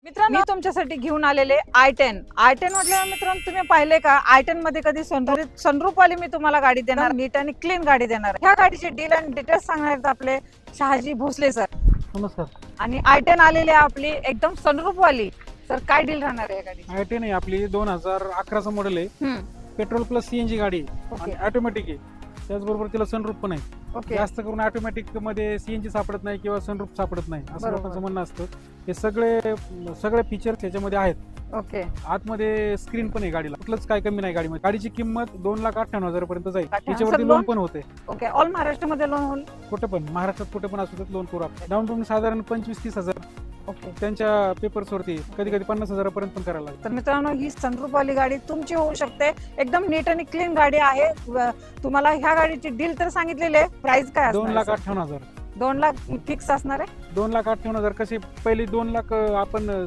मित्रांनो, मी तुमच्यासाठी घेऊन आलेले i10 म्हटल्यावर मित्रांनो तुम्ही पाहिले का i10 मध्ये कधी सनरूफ वाली मी तुम्हाला गाडी देणार, नीट आणि क्लीन गाडी देणार. ह्या गाडीचे डील आणि डिटेल्स सांगणार आहेत आपले शहाजी भोसले सर. नमस्कार. आणि i10 आलेली आहे आपली एकदम सनरूफ वाली. सर काय डील राहणार आहे गाडी? i10 आहे आपली 2011चं मॉडेल आहे. पेट्रोल प्लस सीएनजी गाडी आहे आणि ऑटोमॅटिक आहे. त्याचबरोबर तिला सनरूफ पण आहे. ओके, जास्त करून ऑटोमॅटिक मध्ये सीएनजी सापडत नाही किंवा सनरूफ सापडत नाही असं बरोबर. लोकांचं म्हणणं असतं. हे सगळे फीचर्स त्याच्यामध्ये आहेत. ओके. आतमध्ये स्क्रीन पण आहे गाडीला, कुठलंच काय कमी नाही गाडीमध्ये. गाडीची किंमत 2,58,000 पर्यंत जाईल. 58,000 त्याच्यावरती loan? लोन पण होते. ओके, ऑल महाराष्ट्रामध्ये लोन होईल. कुठे पण महाराष्ट्रात कुठे पण असू देत लोन करू आपण. डाऊन पेमेंट साधारण 25-30,000 ओके. त्यांच्या पेपर्स वरती, कधी कधी 50,000 पर्यंत पण करायला लागतं. तर मित्रांनो, ही सनरूफ वाली गाडी तुमची होऊ शकते. एकदम नीट आणि क्लीन गाडी आहे. तुम्हाला ह्या गाडीची डील तर सांगितलेली आहे. प्राइस काय असणार? 2,58,000. 2 लाख फिक्स असणार आहे. 2,58,000 कशी पहिली 2 लाख आपण